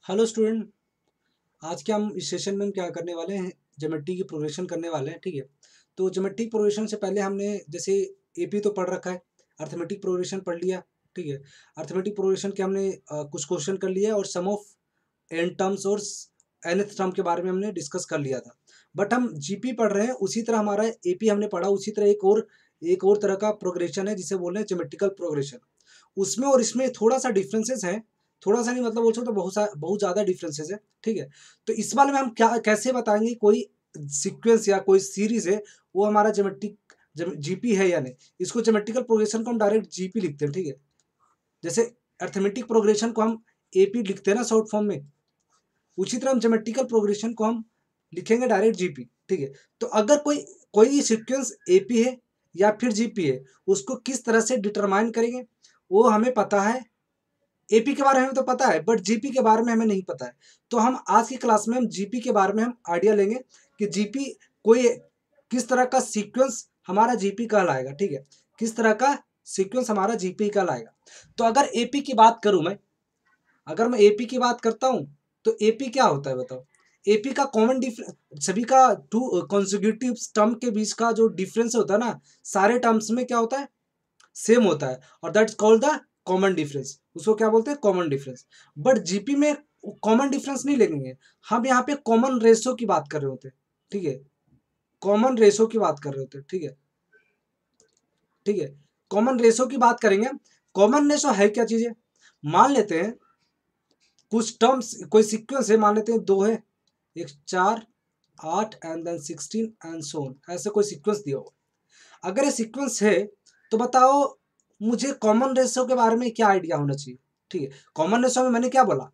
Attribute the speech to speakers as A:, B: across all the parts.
A: Hello student. आज के हम इस सेशन में हम क्या करने वाले हैं, ज्योमेट्री की प्रोग्रेशन करने वाले हैं। ठीक है, तो ज्योमेट्रिक प्रोग्रेशन से पहले हमने जैसे एपी तो पढ़ रखा है, अर्थमेटिक प्रोग्रेशन पढ़ लिया। ठीक है, अर्थमेटिक प्रोग्रेशन के हमने कुछ क्वेश्चन कर लिया और सम ऑफ एन टर्म्स और nth टर्म के बारे में हमने डिस्कस कर लिया था। बट हम जीपी पढ़ रहे हैं, उसी तरह हमारा एपी हमने पढ़ा, उसी तरह एक और तरह का प्रोग्रेशन है जिसे बोल रहे हैं ज्योमेट्रिकल प्रोग्रेशन। उसमें और इसमें थोड़ा सा डिफरेंसेस है, थोड़ा सा नहीं मतलब बोल सकते तो बहुत ज़्यादा डिफरेंसेस है। ठीक है, तो इस बारे में हम क्या कैसे बताएंगे कोई सीक्वेंस या कोई सीरीज है वो हमारा ज्योमेट्रिक जीपी है या नहीं। इसको ज्योमेट्रिकल प्रोग्रेशन को हम डायरेक्ट जीपी लिखते हैं। ठीक है, जैसे अर्थमेटिक प्रोग्रेशन को हम एपी लिखते हैं ना शॉर्ट फॉर्म में, उसी तरह हम ज्योमेट्रिकल प्रोग्रेशन को हम लिखेंगे डायरेक्ट जीपी। ठीक है, तो अगर कोई कोई सीक्वेंस एपी है या फिर जीपी है, उसको किस तरह से डिटरमाइन करेंगे वो हमें पता है। एपी के बारे में तो पता है बट जीपी के बारे में हमें नहीं पता है। तो हम आज की क्लास में हम जीपी के बारे में हम आइडिया लेंगे कि जीपी कोई किस तरह का सीक्वेंस हमारा जीपी कहलाएगा। ठीक है, किस तरह का सीक्वेंस हमारा जीपी कहलाएगा। तो अगर एपी की बात करूं मैं, अगर मैं एपी की बात करता हूं तो एपी क्या होता है बताओ। एपी का कॉमन डिफरेंस, सभी का टू कॉन्जिक्यूटिव टर्म के बीच का जो डिफरेंस होता है ना, सारे टर्म्स में क्या होता है, सेम होता है, और that is called the common difference. उसको क्या बोलते हैं, कॉमन डिफरेंस। बट जीपी में कॉमन डिफरेंस नहीं लेंगे, हम यहाँ पे कॉमन रेशो की बात कर रहे होते हैं। ठीक है, कॉमन रेशो की बात कर रहे होते हैं। ठीक है, ठीक है, कॉमन रेशो की बात करेंगे। कॉमन रेशो है क्या चीज है, मान लेते हैं कुछ टर्म्स, कोई सीक्वेंस है, मान लेते हैं दो है, एक 4 8 and then 16 and so on, ऐसे कोई सीक्वेंस दिया हो। अगर ये सीक्वेंस है तो बताओ मुझे कॉमन रेशो के बारे में क्या आइडिया होना चाहिए। ठीक है, कॉमन रेशो में मैंने क्या बोला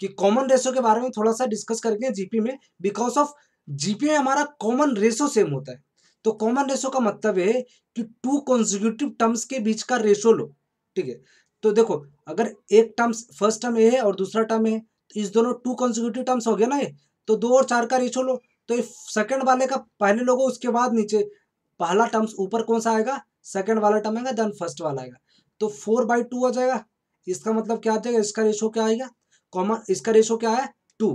A: कि कॉमन रेशो के बारे में थोड़ा सा डिस्कस करके जीपी में, बिकॉज ऑफ जीपी में हमारा कॉमन रेशो सेम होता है। तो कॉमन रेशो का मतलब है कि टू कॉन्जिक्यूटिव टर्म्स के बीच का रेशो लो। ठीक है, तो देखो अगर एक टर्म्स फर्स्ट टर्म ए है और दूसरा टर्म है, तो इस दोनों टू कॉन्जिक्यूटिव टर्म्स हो गया ना ये, तो 2 और 4 का रेशो लो। तो सेकंड वाले का पहले लोगो, उसके बाद नीचे पहला टर्म्स ऊपर कौन सा आएगा, सेकंड वाला टर्म आएगा, देन फर्स्ट वाला आएगा। तो 4/2 आ जाएगा। इसका मतलब क्या आ जाएगा, इसका रेशो क्या आएगा, कॉमन, इसका रेशो क्या है 2।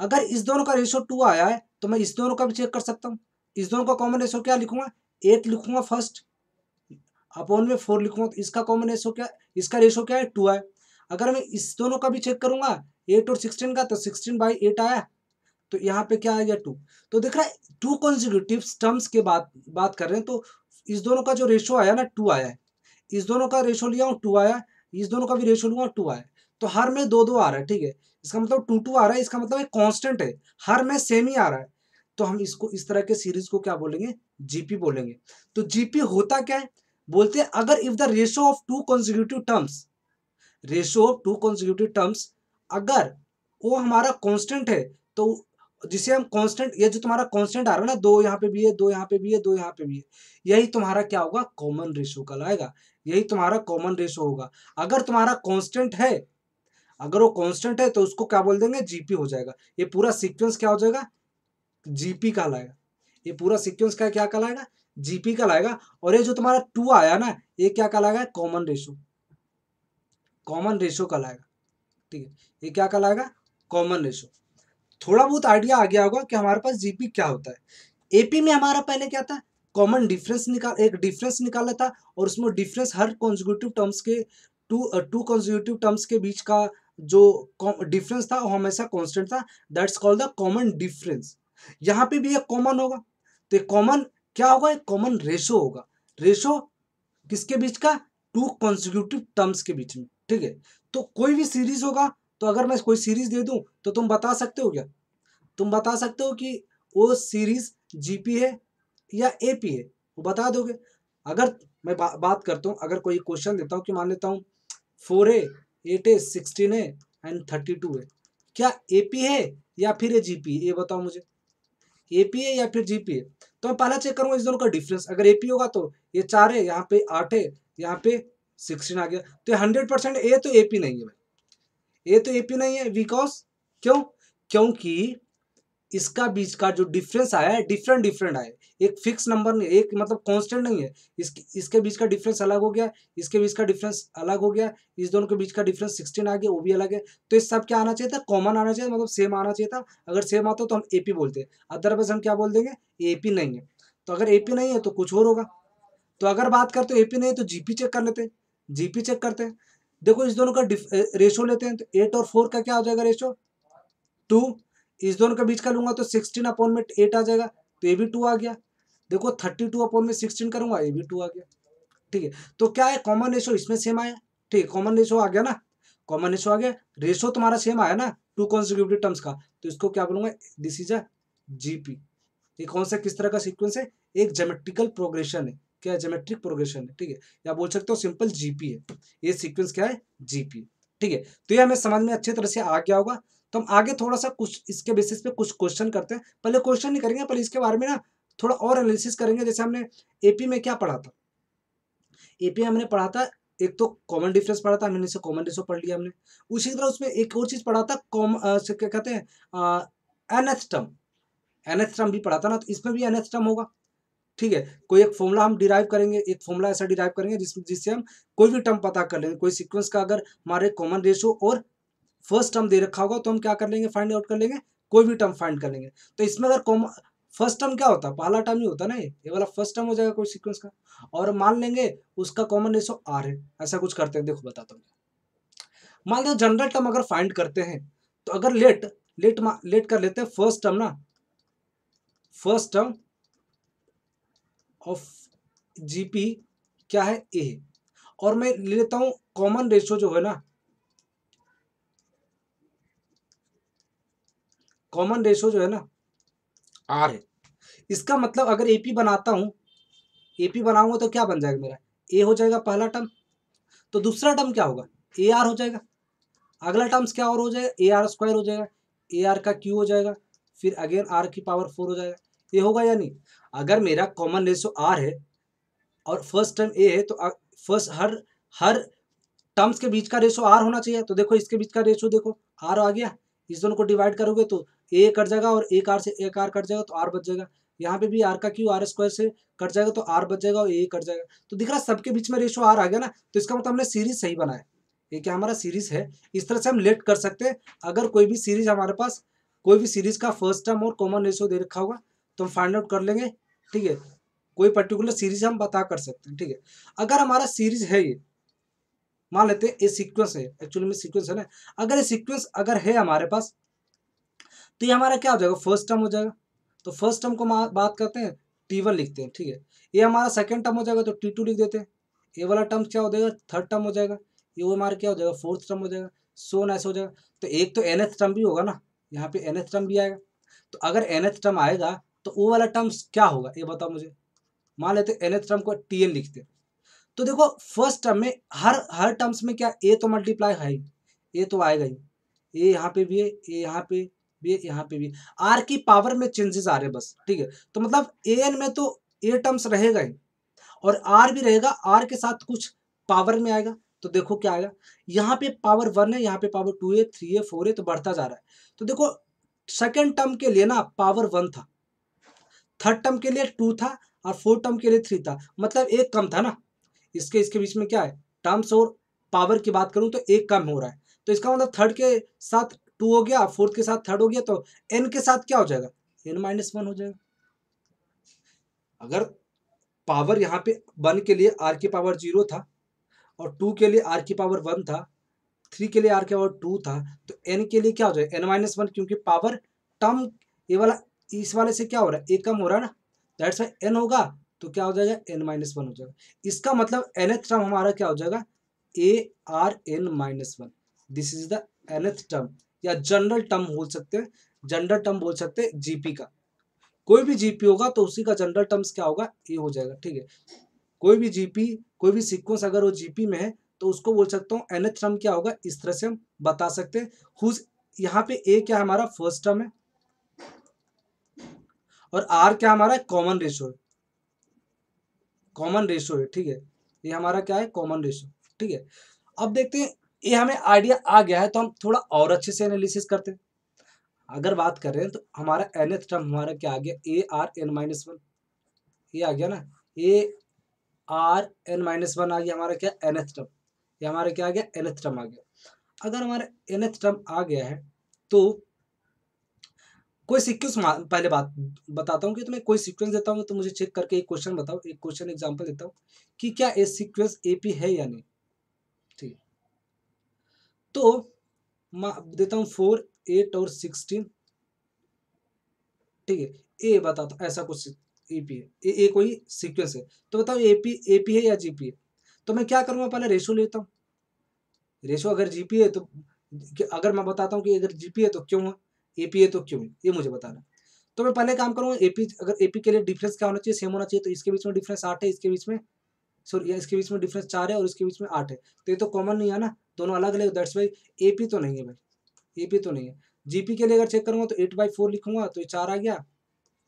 A: अगर इस दोनों का रेशो 2 आया है तो मैं इस दोनों का भी चेक कर सकता हूँ। इस दोनों का कॉमन रेशो क्या लिखूंगा, 8 लिखूंगा फर्स्ट, अपॉन में 4 लिखूंगा, तो इसका कॉमन रेशो क्या, इसका रेशो क्या है 2 है। अगर मैं इस दोनों का भी चेक करूंगा 8 और 16 का, तो 16/8 आया, तो यहाँ पे क्या आ गया 2। तो देख रहा है टू कॉन्जिक्यूटिव टर्म्स के बात कर रहे हैं, तो इस दोनों का जो रेशो आया ना 2 आया है, इस दोनों का रेशो लिया हूँ 2 आया, इस दोनों का भी रेशो लूंगा 2 आया, तो हर में 2-2 आ रहा है। ठीक है, इसका मतलब 2-2 आ रहा है, इसका मतलब एक कांस्टेंट है, हर में सेम ही आ रहा है। तो हम इसको इस तरह के सीरीज को क्या बोलेंगे, जीपी बोलेंगे। तो जीपी होता क्या है, बोलते हैं अगर if the ratio of two consecutive terms, ratio of two consecutive terms, अगर वो हमारा कांस्टेंट है, तो जिसे हम कांस्टेंट, ये जो तुम्हारा कांस्टेंट आ रहा है ना, 2 यहाँ पे भी है, 2 यहाँ पे भी है, 2 यहाँ पे भी है, यही तुम्हारा क्या होगा, कॉमन रेशो कहलाएगा। यही तुम्हारा कॉमन रेशो होगा। अगर तुम्हारा कांस्टेंट है, अगर वो कांस्टेंट है तो उसको क्या बोल देंगे, जीपी हो जाएगा। ये पूरा सीक्वेंस क्या हो जाएगा, जीपी कहलाएगा। ये पूरा सीक्वेंस क्या कहलाएगा, जीपी कहलाएगा। और ये जो तुम्हारा 2 आया ना, ये क्या कहलाएगा, कॉमन रेशो, कॉमन रेशो कहलाएगा। ठीक है, ये क्या कहलाएगा, कॉमन रेशो। थोड़ा बहुत आइडिया आ गया होगा कि हमारे पास जीपी क्या होता है। एपी में हमारा पहले क्या था, कॉमन डिफरेंस एक डिफरेंस निकाला था, और उसमें डिफरेंस हर कॉन्जिक्यूटिव टर्म्स के, टू कॉन्जिक्यूटिव टर्म्स के बीच का जो डिफरेंस था वो हमेशा कांस्टेंट था, that's called the common difference. यहाँ पे भी एक कॉमन होगा, तो कॉमन क्या होगा, एक कॉमन रेशो होगा। रेशो किसके बीच का, टू कॉन्जिक्यूटिव टर्म्स के बीच में। ठीक है, तो कोई भी सीरीज होगा, तो अगर मैं कोई सीरीज दे दूं तो तुम बता सकते हो क्या, तुम बता सकते हो कि वो सीरीज जीपी है या एपी है, वो बता दोगे। अगर मैं बात करता हूँ, अगर कोई क्वेश्चन देता हूँ कि मान लेता हूँ 4 है, 8 है, 16 है एंड 32 है, क्या एपी है या फिर ये जीपी है, ये बताओ मुझे। एपी है या फिर जीपी है, तो मैं पहला चेक करूंगा इस दोनों का डिफरेंस। अगर एपी होगा तो ये 4 है, यहाँ पे 8 है, यहाँ पे 16 आ गया, तो 100% ए तो एपी नहीं है भाई, ए तो एपी नहीं है। बिकॉज क्यों, क्योंकि इसका बीच का जो डिफरेंस आया है डिफरेंट डिफरेंट आया है, एक फिक्स नंबर नहीं, एक मतलब कांस्टेंट नहीं है। इसके बीच का डिफरेंस अलग हो गया, इसके बीच का डिफरेंस अलग हो गया, इस दोनों के बीच का डिफरेंस 16 आ गया, वो भी अलग है। तो इस सब क्या आना चाहिए था, कॉमन आना चाहिए, मतलब सेम आना चाहिए था। अगर सेम आता तो हम एपी बोलते हैं, अदरवाइज हम क्या बोल देंगे, एपी नहीं है। तो अगर एपी नहीं है तो कुछ और होगा। तो अगर बात करते हो एपी नहीं है तो जीपी चेक कर लेते हैं, जीपी चेक करते हैं। देखो इस दोनों का रेशो लेते हैं, तो 8 और 4 का क्या हो जाएगा रेशो, 2। इस दोनों के बीच का लूंगा तो 16 अपॉन में 8 आ जाएगा, तो ये भी 2 आ गया। देखो 32 अपॉन में 16 करूंगा, ये भी 2 आ गया। ठीक है, तो क्या है, कॉमन रेशो इसमें सेम आया। ठीक है, कॉमन रेशो आ गया ना, कॉमन रेशो आ गया, रेशो तुम्हारा सेम आया ना टू कॉन्सिक्यूटिव टर्म्स का, तो इसको क्या बोलूंगा, दिस इज अ जीपी। ये कौन सा किस तरह का सीक्वेंस है, एक ज्योमेट्रिकल प्रोग्रेशन है, क्या ज्योमेट्रिक प्रोग्रेशन है। ठीक है, या बोल सकते हो सिंपल जीपी है, ये सीक्वेंस क्या है, जीपी। ठीक है, तो ये हमें समझ में अच्छी तरह से आ गया होगा। तो हम आगे थोड़ा सा कुछ इसके बेसिस पे कुछ क्वेश्चन करते हैं। पहले क्वेश्चन नहीं करेंगे, पहले इसके बारे में ना थोड़ा और एनालिसिस करेंगे। जैसे हमने एपी में क्या पढ़ा था, एपी में हमने पढ़ा था, एक तो कॉमन डिफरेंस पढ़ा था, हमने इसे कॉमन रेशो पढ़ लिया हमने। उसी तरह उसमें एक और चीज पढ़ा था, क्या कहते हैं, nth टर्म, nth टर्म भी पढ़ा था ना, तो इसमें भी nth टर्म होगा। ठीक है, कोई एक फॉर्मूला हम डिराइव करेंगे, एक फॉर्मूला ऐसा डिराइव करेंगे जिससे हम कोई भी टर्म पता कर लेंगे। कोई सीक्वेंस का अगर हमारे कॉमन रेशो और फर्स्ट टर्म दे रखा होगा तो हम क्या कर लेंगे, फाइंड आउट कर लेंगे, कोई भी टर्म फाइंड कर लेंगे। तो इसमें अगर कॉमन फर्स्ट टर्म क्या होता है, पहला टर्म ही होता है ना, ये वाला फर्स्ट टर्म हो जाएगा कोई सीक्वेंस का। और मान लेंगे उसका कॉमन रेशो आर है, ऐसा कुछ करते हैं, देखो बताता हूँ। मान लो जनरल टर्म अगर फाइंड करते हैं, तो अगर लेट कर लेते हैं फर्स्ट टर्म ना, फर्स्ट टर्म ऑफ जीपी क्या है, ए। और मैं ले लेता हूं कॉमन रेशो जो है ना, कॉमन रेशो जो है ना आर है। इसका मतलब अगर एपी बनाता हूं, एपी बनाऊंगा तो क्या बन जाएगा मेरा, ए हो जाएगा पहला टर्म, तो दूसरा टर्म क्या होगा, ए आर हो जाएगा। अगला टर्म्स क्या और हो जाएगा, ए आर स्क्वायर हो जाएगा, ए आर का क्यू हो जाएगा, फिर अगेन आर की पावर 4 हो जाएगा। ये होगा या नहीं, अगर मेरा कॉमन रेशो आर है और फर्स्ट टर्म ए है, तो फर्स्ट हर हर टर्म्स के बीच का रेशो आर होना चाहिए। तो देखो इसके बीच का रेशो देखो आर आ गया, इस दोनों को डिवाइड करोगे तो ए कट जाएगा, और एक आर से एक आर कट जाएगा तो आर बच जाएगा। यहाँ पे भी आर का क्यू आर स्क्वायर से कट जाएगा तो आर बच जाएगा, और ए कट जाएगा। तो दिख रहा है सबके बीच में रेशो आर आ गया ना, तो इसका मतलब हमने सीरीज सही बनाया। ये क्या हमारा सीरीज है, इस तरह से हम लेट कर सकते हैं। अगर कोई भी सीरीज हमारे पास, कोई भी सीरीज का फर्स्ट टर्म और कॉमन रेशो दे रखा होगा तो हम फाइंड आउट कर लेंगे। ठीक है, कोई पर्टिकुलर सीरीज हम बता कर सकते हैं। ठीक है, अगर हमारा सीरीज है ये, मान लेते हैं ये सीक्वेंस है, एक्चुअली में सीक्वेंस है ना, अगर ये सीक्वेंस अगर है हमारे पास, तो ये हमारा क्या हो जाएगा, फर्स्ट टर्म हो जाएगा। तो फर्स्ट टर्म को बात करते हैं, T1 लिखते हैं। ठीक है, ये हमारा सेकंड टर्म हो जाएगा तो T2 लिख देते हैं। ये वाला टर्म क्या हो जाएगा, थर्ड टर्म हो जाएगा। ये वो हमारा क्या हो जाएगा, फोर्थ टर्म हो जाएगा। सो ऐसे हो जाएगा। तो एक तो nth टर्म भी होगा ना, यहाँ पे nth टर्म भी आएगा। तो अगर nth टर्म आएगा तो वो वाला टर्म क्या होगा, ये बताओ मुझे। मान लेते nth टर्म को Tn लिखते हैं। तो देखो फर्स्ट टर्म में हर हर टर्म्स में क्या, ए तो मल्टीप्लाई है ही, ए तो आएगा ही। ए यहाँ पे भी है, ए यहाँ पे भी है, यहाँ पे भी। आर की पावर में चेंजेस आ रहे हैं बस। ठीक है, तो मतलब ए एन में तो ए टर्म्स रहेगा ही, और आर भी रहेगा, आर के साथ कुछ पावर में आएगा। तो देखो क्या आएगा, यहाँ पे पावर 1 है, यहाँ पे पावर 2 है, 3 है, 4 है, तो बढ़ता जा रहा है। तो देखो सेकेंड टर्म के लिए ना पावर 1 था, थर्ड टर्म के लिए 2 था, और फोर्थ टर्म के लिए 3 था, मतलब एक कम था ना। इसके इसके बीच में क्या है, टर्म्स और पावर की बात करूं तो एक कम हो रहा है। तो इसका मतलब थर्ड के साथ 2 हो गया, फोर्थ के साथ थर्ड हो गया, तो एन के साथ क्या हो जाएगा, n-1 हो जाएगा। अगर पावर यहाँ पे 1 के लिए आर की पावर 0 था, और 2 के लिए आर की पावर 1 था, 3 के लिए आर की पावर 2 था, तो एन के लिए क्या हो जाएगा, n-1, क्योंकि पावर टर्म ये वाला इस वाले से क्या हो रहा है, एक कम हो रहा है ना, दैट्स वाई एन होगा, तो क्या हो जाएगा, n-1 हो जाएगा। इसका मतलब nth टर्म हमारा क्या हो जाएगा, ARn-1। This is the nth term, या जनरल टर्म बोल सकते हैं, जनरल टर्म बोल सकते हैं जीपी का। कोई भी जीपी होगा तो उसी का जनरल टर्म्स क्या होगा, ए हो जाएगा। ठीक है, कोई भी जीपी, कोई भी सीक्वेंस अगर वो जीपी में है तो उसको बोल सकता हूँ nth टर्म क्या होगा, इस तरह से हम बता सकते हैं। हुज यहाँ पे ए क्या हमारा फर्स्ट टर्म है, और आर क्या हमारा कॉमन रेशो है, कॉमन रेशो है। ठीक है, ये हमारा क्या है, कॉमन रेशो। ठीक है, अब देखते हैं, ये हमें आइडिया आ गया है तो हम थोड़ा और अच्छे से एनालिसिस करते हैं। अगर बात कर रहे हैं तो हमारा nth टर्म हमारा क्या आ गया, A R N minus one, ये आ गया ना, A R N minus one आ गया हमारा क्या, nth टर्म, ये हमारा क्या आ गया, nth टर्म आ गया। अगर हमारा nth टर्म आ गया है तो कोई सीक्वेंस, पहले बात बताता हूँ कि तुम्हें कोई सीक्वेंस देता हूँ तो मुझे चेक करके एक क्वेश्चन बताओ, एक क्वेश्चन एग्जांपल देता हूँ कि क्या ए सीक्वेंस एपी है या नहीं, ठीक है। तो देता हूँ 4, 8 और 16, ठीक है। ए बताता हूँ ऐसा कुछ एपी है, ए कोई सीक्वेंस है, तो बताओ एपी है या जीपी है। तो मैं क्या करूँगा, पहले रेशो लेता हूँ, रेशो अगर जीपी है तो, अगर मैं बताता हूँ कि अगर जीपी है तो क्यों है, एपी है तो क्यों है, ये मुझे बताना है। तो मैं पहले काम करूँगा, एपी अगर एपी के लिए डिफरेंस क्या होना चाहिए, सेम होना चाहिए, तो इसके बीच में डिफरेंस 8 है, इसके बीच में सॉरी इसके बीच में डिफरेंस 4 है और इसके बीच में 8 है, तो ये तो कॉमन नहीं है ना, दोनों अलग अलग, दैट्स वाई एपी तो नहीं है भाई, एपी तो नहीं है। जीपी के लिए अगर चेक करूँगा तो 8/4 लिखूंगा तो ये 4 आ गया,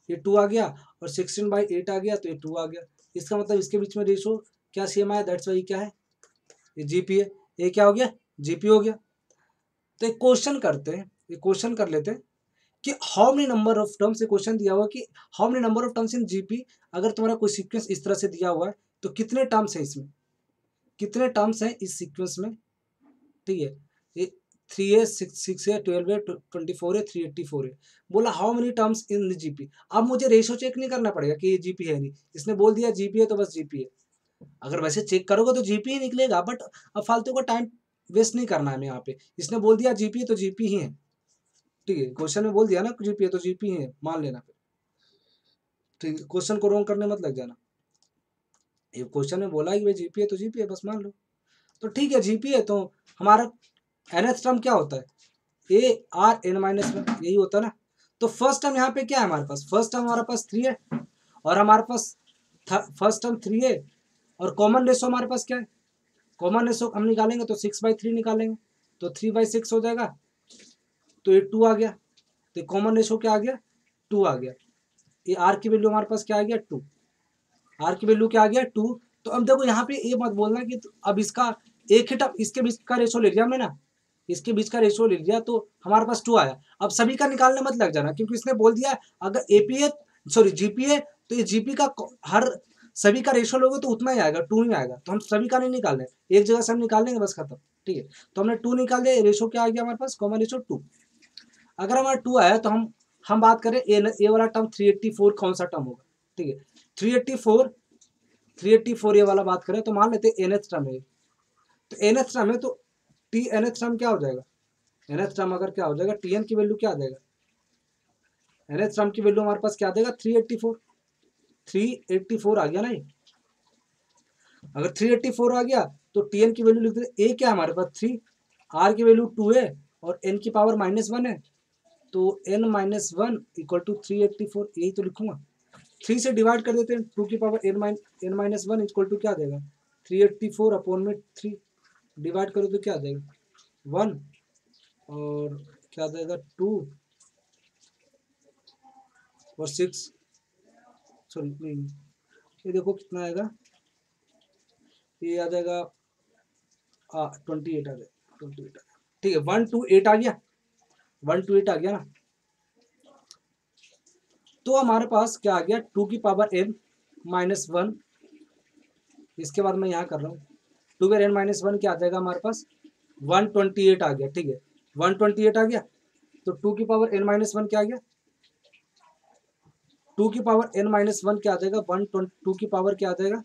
A: ये 2 आ गया, और 16/8 आ गया तो ये 2 आ गया। इसका मतलब इसके बीच में रेशो क्या सेम आया, दैट्स वाई क्या है, ये जीपी है, ये क्या हो गया, जीपी हो गया। तो एक क्वेश्चन करते हैं, एक क्वेश्चन कर लेते हैं कि how many number of terms, question दिया हुआ कि how many number of terms in GP, अगर तुम्हारा कोई सीक्वेंस इस तरह से दिया हुआ है तो कितने टर्म्स हैं इसमें, कितने टर्म्स हैं इस सीक्वेंस में, ठीक है। ये 3 है, 6 है, 12 है, 24 है, 384 है। बोला how many terms in GP. अब मुझे रेशो चेक नहीं करना पड़ेगा कि ये जीपी है नहीं, इसने बोल दिया जीपी है तो बस जीपी है। अगर वैसे चेक करोगे तो जीपी ही निकलेगा, बट अब फालतू का टाइम वेस्ट नहीं करना है हमें यहाँ पे, इसने बोल दिया जीपी है तो जीपी ही है, ठीक है। क्वेश्चन में बोल दिया ना जीपी है तो जीपी ही है, मान लेना फिर, ठीक है। क्वेश्चन को रॉन्ग करने मत लग जाना, ये क्वेश्चन में बोला है कि भाई जीपी है तो जीपी है, बस मान लो। तो ठीक है, जीपी है तो हमारा nth टर्म क्या होता है, A R N minus one, यही होता है ना। तो फर्स्ट टर्म यहाँ पे क्या है हमारे पास, फर्स्ट टर्म हमारे पास 3 है, और हमारे पास फर्स्ट टर्म 3 है, और कॉमन रेशो हमारे पास क्या है, कॉमन रेशो हम निकालेंगे तो 6/3 निकालेंगे, तो 3/6 हो जाएगा, तो ये 2 आ गया, तो कॉमन रेशो क्या आ गया, 2 आ गया। ये आर की वैल्यू हमारे पास क्या आ गया, 2, आर की वैल्यू क्या आ गया, 2। तो अब देखो यहाँ पे ये मत बोलना कि अब इसका एक ही टर्म, इसके बीच का रेशो ले लिया हमने ना, इसके बीच का रेशो ले लिया तो हमारे पास 2 आया। अब सभी का निकालने मत लग जाना, क्योंकि इसने बोल दिया अगर एपी है, सॉरी जीपी है, तो ये जीपी का हर सभी का रेशो लोगे तो उतना ही आएगा, 2 ही आएगा, तो हम सभी का नहीं निकाल रहे, एक जगह से हम निकाल लेंगे बस खत्म, ठीक है। तो हमने 2 निकाल दिया, रेशो क्या आ गया हमारे पास, कॉमन रेशो 2। अगर हमारा 2 आया तो हम बात करें ए वाला टर्म 384 कौन सा टर्म होगा, ठीक है। 384 ये वाला बात करें तो मान लेते हैं nth टर्म है, तो nth टर्म है तो टी nth टर्म क्या हो जाएगा, nth टर्म अगर क्या हो जाएगा, tn की वैल्यू क्या आ जाएगा, nth टर्म की वैल्यू हमारे पास क्या आ जाएगा, 384 आ गया ना ये। अगर 384 आ गया तो tn की वैल्यू लिख देते, ए क्या है हमारे पास 3, आर की वैल्यू 2 है, और n की पावर -1 है, तो n-1 इक्वल टू 384, यही तो लिखूंगा। 3 से डिवाइड कर देते हैं, 2 की पावर n-1 इक्वल टू क्या आ जाएगा, 384 अपॉन में 3, डिवाइड करो तो क्या आ जाएगा, 1, और क्या आ जाएगा 2 और 6, सॉरी नहीं, ये देखो कितना आएगा, ये आ जाएगा 28 आ जाएगा, 28 ठीक है, 128 आ गया, 128 आ गया ना। तो हमारे पास क्या आ गया, 2 की पावर n-1, इसके बाद मैं यहाँ कर रहा हूँ, 2 पर n-1 क्या आ जाएगा हमारे पास, 128 आ गया, ठीक है, 128 आ गया। तो 2 की पावर n-1 क्या आ गया, 2 की पावर n-1 क्या आ जाएगा, 2 की पावर क्या आ जाएगा,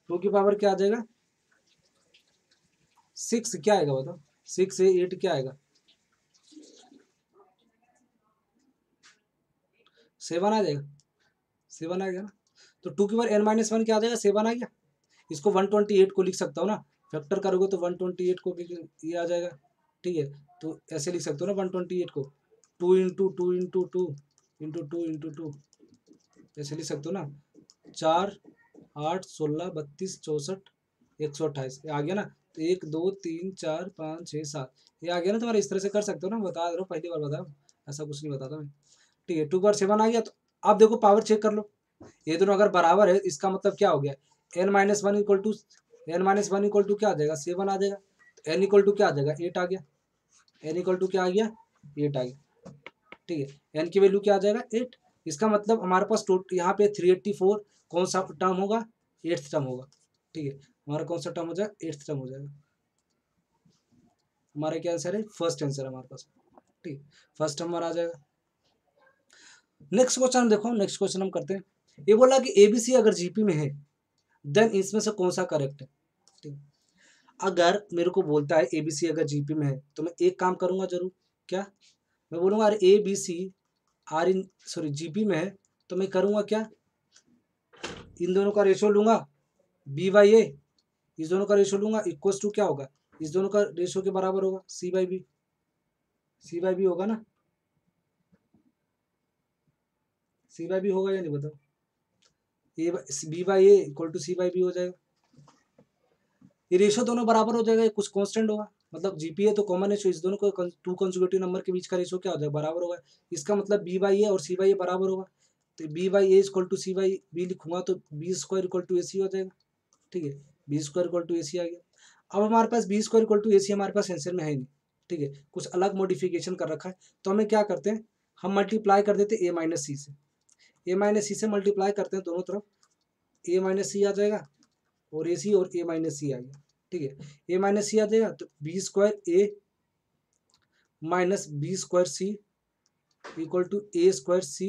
A: 2 की पावर क्या आ जाएगा, 6 क्या आएगा बताओ, 6 से 8 क्या आएगा, 7 आ जाएगा, 7 आ गया ना। तो 2 की पावर n-1 क्या आ जाएगा, 7 आ गया। इसको 128 को लिख सकता हूँ ना, फैक्टर करोगे तो 128 को भी ये आ जाएगा, ठीक है। तो ऐसे लिख सकते हो ना 128 को, 2 × 2 × 2 ऐसे लिख सकते हो ना, 4, 8, 16, 32, 64, 128 ये आ गया ना। तो 1, 2, 3, 4, 5, 6, 7 ये आ गया ना तुम्हारा, इस तरह से कर सकते हो ना, बता रहा हूँ पहली बार बताया, ऐसा कुछ नहीं बताता मैं, ठीक है। 2 बार 7 आ गया, तो आप देखो पावर चेक कर लो, ये दोनों अगर बराबर है इसका मतलब क्या हो गया, n-1 इक्वल टू क्या आ जाएगा, 7 आ जाएगा, तो n इक्वल टू क्या आ जाएगा, 8 आ गया। एन इक्वल टू क्या आ गया, 8 आ गया, ठीक है। एन की वैल्यू क्या आ जाएगा, 8। इसका मतलब हमारे पास यहाँ पे 384 कौन सा टर्म होगा, 8th टर्म होगा, ठीक है। हमारा कौन सा टर्म हो जाएगा, 8th टर्म हो जाएगा। हमारा क्या आंसर है, फर्स्ट आंसर हमारे पास, ठीक, फर्स्ट टर्म हमारा आ जाएगा। नेक्स्ट क्वेश्चन देखो, नेक्स्ट क्वेश्चन हम करते हैं। ये बोला कि एबीसी अगर जीपी में है देन इसमें से कौन सा करेक्ट है, ठीक। अगर मेरे को बोलता है एबीसी अगर जीपी में है तो मैं एक काम करूंगा जरूर, क्या, मैं बोलूंगा अरे A B C are in sorry GP में है, तो मैं करूंगा क्या, इन दोनों का रेशो लूंगा, बी बाई ए, इस दोनों का रेशो लूंगा, इक्वल्स टू क्या होगा, इस दोनों का रेशो के बराबर होगा, C by B, C by B होगा ना, सी बाई बी होगा या नहीं बताओ, A B by A equal to C by B हो जाएगा। ये रेशो दोनों बराबर हो जाएगा, कुछ कांस्टेंट होगा, मतलब जीपी है तो कॉमन रेशो, इस दोनों को टू कंसेक्यूटिव नंबर के बीच का रेशो क्या हो जाएगा, बराबर होगा। इसका मतलब बी बाई ए और सी बाई ए बराबर होगा, तो B by A equal to C by B लिखूंगा तो B square equal to A C हो जाएगा, ठीक है। B square equal to A C आ गया। अब हमारे पास B square equal to A C हमारे पास आंसर में है नहीं, ठीक है, कुछ अलग मॉडिफिकेशन कर रखा है, तो हमें क्या करते हैं, हम मल्टीप्लाई कर देते ए माइनस सी से, ए माइनस सी से मल्टीप्लाई करते हैं दोनों तरफ, ए माइनस सी आ जाएगा और ए सी और ए माइनस सी आ गया, ठीक है। ए माइनस सी आ जाएगा तो B square A minus B square C equal to A square C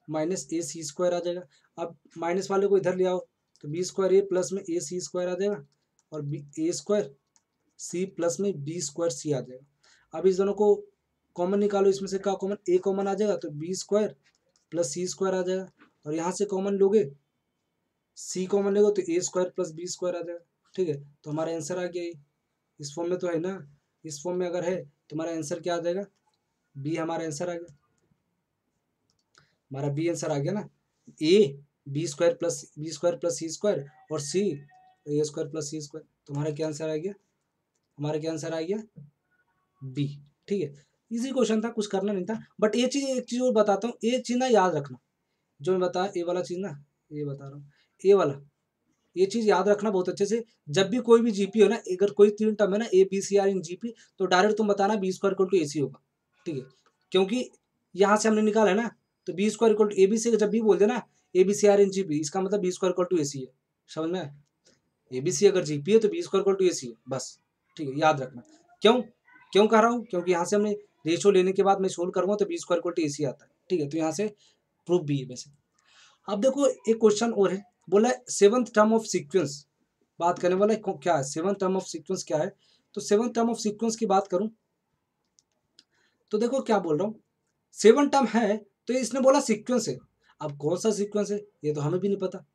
A: minus A C square आ जाएगा। अब माइनस वाले को इधर ले आओ तो बी स्क्वायर ए प्लस में ए सी स्क्वायर आ जाएगा और बी ए स्क्वायर सी प्लस में बी स्क्वायर सी आ जाएगा। अब इस दोनों को कॉमन निकालो, इसमें से क्या कॉमन, ए कॉमन आ जाएगा तो B square plus C square आ जाएगा, और यहाँ से कॉमन लोगे सी कॉमन लेगा तो ए स्क्वायर प्लस बी स्क्वायर आ जाएगा, ठीक है। तो हमारा आंसर आ गया ये, इस फॉर्म में तो है ना, इस फॉर्म में अगर है तो हमारा आंसर क्या आ जाएगा, बी हमारा आंसर आ गया, हमारा बी आंसर आ गया ना, A B square plus C square और C A square plus C square, तो हमारा क्या आंसर आ गया, हमारा क्या आंसर आ गया, बी, ठीक है। इजी क्वेश्चन था, कुछ करना नहीं था, बट ये चीज, एक चीज और बताता हूँ, ये चीज ना याद रखना, जो मैं बताया ये वाला चीज ना, ये बता रहा हूँ, ये वाला, ये चीज याद रखना बहुत अच्छे से। जब भी कोई भी जीपी हो ना, अगर कोई तीन टर्म है ना A B C are in GP, तो डायरेक्ट तुम बताना B square equal to A C होगा, ठीक है, क्योंकि यहाँ से हमने निकाला है ना, तो B square equal to A B C जब भी बोल देना A B C are in GP, इसका मतलब B square equal to A C है, समझ में, ए बी सी अगर जीपी है तो B square equal to A C है, बस, ठीक है, याद रखना। क्यों क्यों कह रहा हूँ, क्योंकि यहाँ से हमने रेशो लेने के बाद मैं सोल्व करूँगा तो B square equal to A सी आता है, ठीक है, तो यहाँ से प्रूफ भी है वैसे। अब देखो एक क्वेश्चन और है, बोला है सेवंथ टर्म ऑफ सीक्वेंस, बात करने वाला है क्या है, सेवंथ टर्म ऑफ सीक्वेंस क्या है, तो सेवंथ टर्म ऑफ सीक्वेंस की बात करूं तो देखो क्या बोल रहा हूं, सेवन टर्म है तो इसने बोला सीक्वेंस है, अब कौन सा सीक्वेंस है ये तो हमें भी नहीं पता,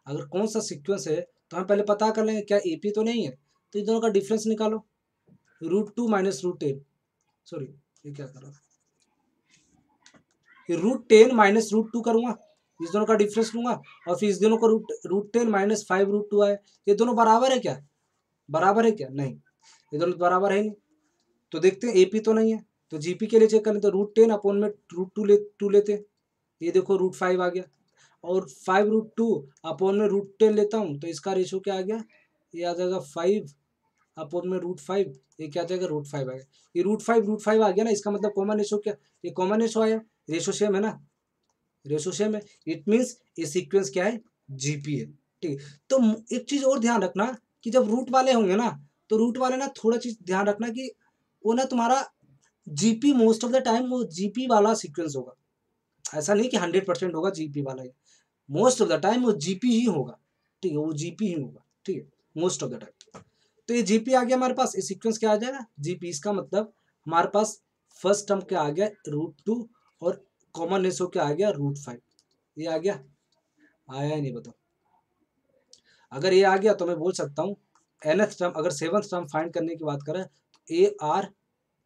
A: अगर कौन सा सीक्वेंस है तो हम पहले पता कर लेंगे क्या एपी तो नहीं है, तो इन दोनों का डिफरेंस निकालो, √2 माइनस √10, सॉरी ये क्या कर रहा है, √10 माइनस √2 करूंगा, इस दोनों का डिफरेंस लूंगा, और फिर इस दोनों को √10 माइनस 5 √2 आए, ये दोनों बराबर है क्या, बराबर है क्या, नहीं, ये दोनों बराबर है नहीं, तो देखते हैं एपी तो नहीं है, तो जीपी के लिए चेक करें तो √10 अपॉन में √2 लेते हैं, ये देखो √5 आ गया, और 5 √2 अपॉन में √10 लेता हूँ तो इसका रेशो क्या आ गया, ये आ जाएगा 5 अपॉन में √5, ये क्या आ जाएगा √5 आ गया, ये √5 आ गया ना, इसका मतलब कॉमन रेशो क्या, ये कॉमन रेशो आया, रेशो सेम है ना, रेशो सेम है, इट मीन्स ये सीक्वेंस क्या है, जीपी है, ठीक है। तो एक चीज और ध्यान रखना कि जब रूट वाले होंगे ना, तो रूट वाले ना थोड़ा चीज ध्यान रखना कि वो ना तुम्हारा GP most of the time वो जीपी वाला सीक्वेंस होगा, ऐसा नहीं कि 100% होगा जीपी वाला ही, मोस्ट ऑफ द टाइम वो जीपी ही होगा, ठीक है, वो जीपी ही होगा, ठीक है, मोस्ट ऑफ द टाइम। तो ये जीपी आ गया हमारे पास, ये सीक्वेंस क्या आ जाएगा, जीपी, इसका मतलब हमारे पास फर्स्ट टर्म क्या आ गया √2 और कॉमन रेशो क्या आ गया √5, ये आ गया, आया ही नहीं बताओ, अगर ये आ गया तो मैं बोल सकता हूँ nth टर्म, अगर सेवंथ टर्म फाइंड करने की बात करें तो ए आर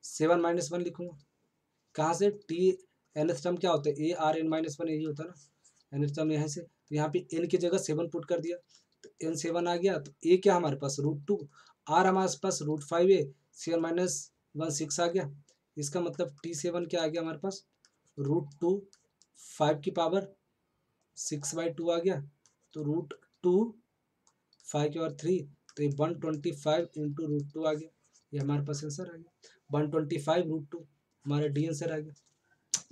A: 7-1 लिखूंगा, कहाँ से, टी nth टर्म क्या होता है, ए आर n-1 यही होता है ना, nth टर्म यहाँ से, तो यहाँ पे n की जगह 7 पुट कर दिया तो n7 आ गया, तो ए क्या हमारे पास √2, आर हमारे पास √5 है, 7-1 6 आ गया, इसका मतलब T7 क्या आ गया हमारे पास, √2 5 की पावर 6/2 आ गया, तो √2 5 के और 3, तो ये 125 इंटू √2 आ गया, ये हमारे पास आंसर आ गया। 125√2 हमारा डी आंसर आ गया।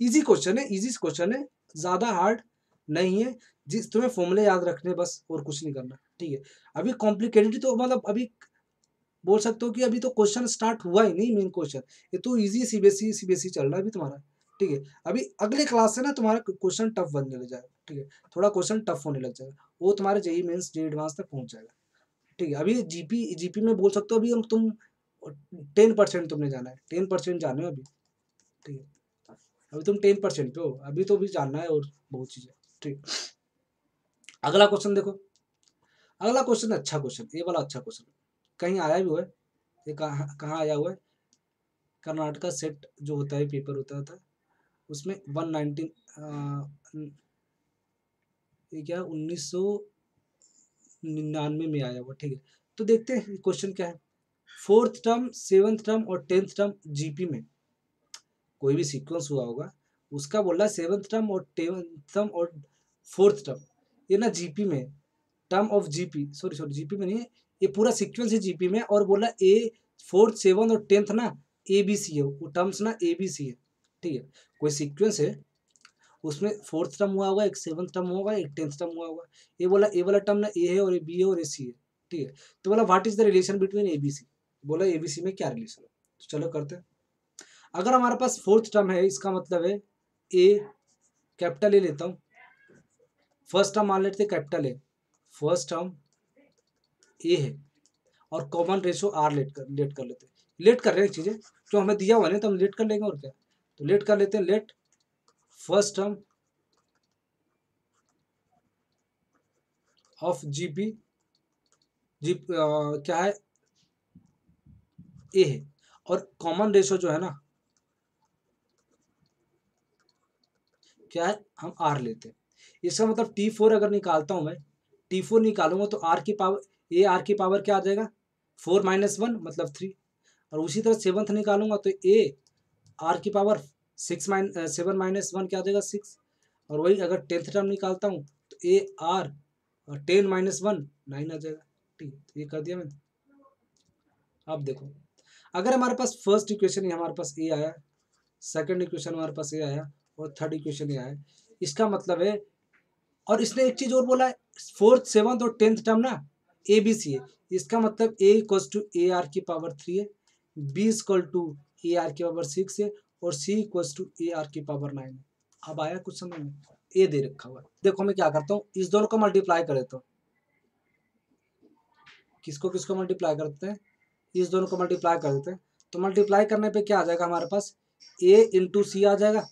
A: इजी क्वेश्चन है, इजी क्वेश्चन है, ज़्यादा हार्ड नहीं है। जिस तुम्हें फॉर्मूले याद रखने बस, और कुछ नहीं करना, ठीक है। अभी कॉम्प्लिकेटेड तो मतलब अभी बोल सकते हो कि अभी तो क्वेश्चन स्टार्ट हुआ ही नहीं मेन क्वेश्चन, ये तो इजी सीबीएसई चल रहा है अभी तुम्हारा, ठीक है। अभी अगले क्लास से ना तुम्हारा क्वेश्चन टफ बनने लग जाएगा, ठीक है, थोड़ा क्वेश्चन टफ होने लग जाएगा, वो तुम्हारे जेईई मेंस जे एडवांस तक पहुंच जाएगा, ठीक है। अभी जीपी में बोल सकते हो अभी हम तुम 10% तुमने जाना है, 10% जाने हो अभी, ठीक है। अभी तुम 10% पे हो, अभी तो भी जानना है और बहुत चीज़ें, ठीक। अगला क्वेश्चन देखो, अगला क्वेश्चन अच्छा क्वेश्चन, ये वाला अच्छा क्वेश्चन कहीं आया भी हुआ है, ये कहाँ कहाँ आया हुआ है। कर्नाटका सेट जो होता है पेपर होता था उसमें 119 ये क्या 1999 में आया हुआ, ठीक है। तो देखते हैं क्वेश्चन क्या है। 4th टर्म, 7th टर्म और 10th टर्म जीपी में कोई भी सीक्वेंस हुआ होगा, उसका बोल रहा है 7th टर्म और 10th टर्म और 4th टर्म, ये ना जीपी में term of GP, sorry GP में नहीं है, ये पूरा सीक्वेंस है जीपी में, और बोला ए 4th 7th और 10th ना ए बी सी है, वो टर्म्स ना ए बी सी है, ठीक है। कोई सीक्वेंस है उसमें 4th टर्म हुआ होगा, एक 7th टर्म होगा, एक 10th टर्म हुआ होगा, ये बोला ए वाला टर्म ना ए है और ए बी है और ए सी है, ठीक है। तो बोला what is the relation between A B C, बोला ए बी सी में क्या रिलेशन है, तो चलो करते हैं। अगर हमारे पास 4th टर्म है, इसका मतलब है ए, कैपिटल ए लेता हूँ, फर्स्ट टर्म मान लेते कैपिटल ए, फर्स्ट टर्म ए है, और कॉमन रेशो आर लेट कर लेते हैं, लेट कर रहे हैं चीज़ें, जो हमें दिया हुआ नहीं तो हम लेट कर लेंगे और क्या, तो लेट कर लेते हैं, let first term of GP, G क्या है ए है, और कॉमन रेशो जो है ना क्या है, हम आर लेते हैं। इसका मतलब T4 अगर निकालता हूँ मैं, T4 निकालूंगा तो आर की पावर, ए आर की पावर क्या आ जाएगा 4-1 मतलब 3, और उसी तरह 7th निकालूंगा तो ए आर की पावर 7-1 क्या आ जाएगा 6, और वही अगर 10th टर्म निकालता हूँ तो ए आर 10-1 9 आ जाएगा, ठीक है। तो ये कर दिया मैंने। अब देखो, अगर हमारे पास फर्स्ट इक्वेशन ये हमारे पास ए आया, सेकंड इक्वेशन हमारे पास ये आया, और थर्ड इक्वेशन ये आया, इसका मतलब है, और इसने एक चीज और बोला है 4th 7th और 10th टर्म ना ए बी सी है, इसका मतलब A equal to A R की पावर 3 है, B equal to A R की पावर 6 है, और C equal to A R की पावर 9 है। अब आया कुछ समझ में, ए दे रखा हुआ है, देखो मैं क्या करता हूँ, इस दोनों को मल्टीप्लाई कर देता हूँ, किसको किसको मल्टीप्लाई करते हैं, इस दोनों को मल्टीप्लाई कर देते हैं, तो मल्टीप्लाई करने पे क्या आ जाएगा हमारे पास, ए इंटू सी आ जाएगा,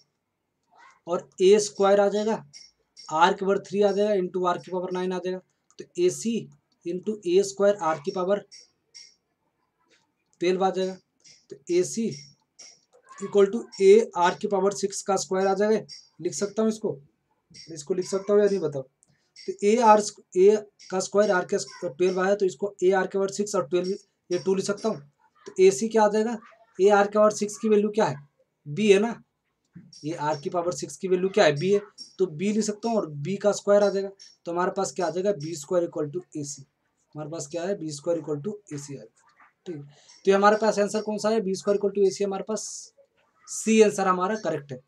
A: और ए स्क्वायर आ जाएगा, आर की पावर 3 आ जाएगा, इंटू आर की पावर 9 आ जाएगा, तो ए सी इंटू ए स्क्वायर आर की पावर 12 आ जाएगा, तो ए सी इक्वल टू ए आर की पावर 6 का स्क्वायर आ जाएगा, लिख सकता हूँ इसको लिख सकता हूँ या नहीं बताओ, तो ए का स्क्वायर आर के 12 आया, तो इसको ए आर के पावर 6 और 12 ये 2 लिख सकता हूँ, तो ए सी क्या आ जाएगा, ए आर के पावर 6 की वैल्यू क्या है, बी है ना, ये आर की पावर 6 की वैल्यू क्या है, बी है, तो बी लिख सकता हूँ, और बी का स्क्वायर आ जाएगा, तो हमारे पास क्या आ जाएगा, B square equal to A C, हमारे पास क्या है, B square equal to A सी आएगा, ठीक है। तो ये हमारे पास आंसर कौन सा है, B square equal to A C, हमारे पास सी आंसर हमारा करेक्ट है,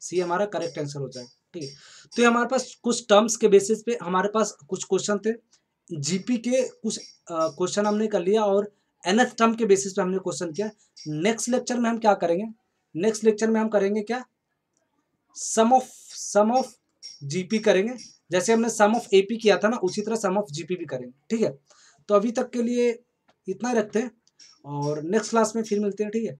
A: सी हमारा करेक्ट आंसर हो जाएगा, ठीक है। तो ये हमारे पास कुछ टर्म्स के बेसिस पे हमारे पास कुछ क्वेश्चन थे, जीपी के कुछ क्वेश्चन हमने कर लिया, और nth टर्म के बेसिस पे हमने क्वेश्चन किया। नेक्स्ट लेक्चर में हम क्या करेंगे, नेक्स्ट लेक्चर में हम करेंगे क्या, सम ऑफ जीपी करेंगे, जैसे हमने सम ऑफ एपी किया था ना, उसी तरह सम ऑफ जीपी भी करेंगे, ठीक है। तो अभी तक के लिए इतना ही रखते हैं, और नेक्स्ट क्लास में फिर मिलते हैं, ठीक है।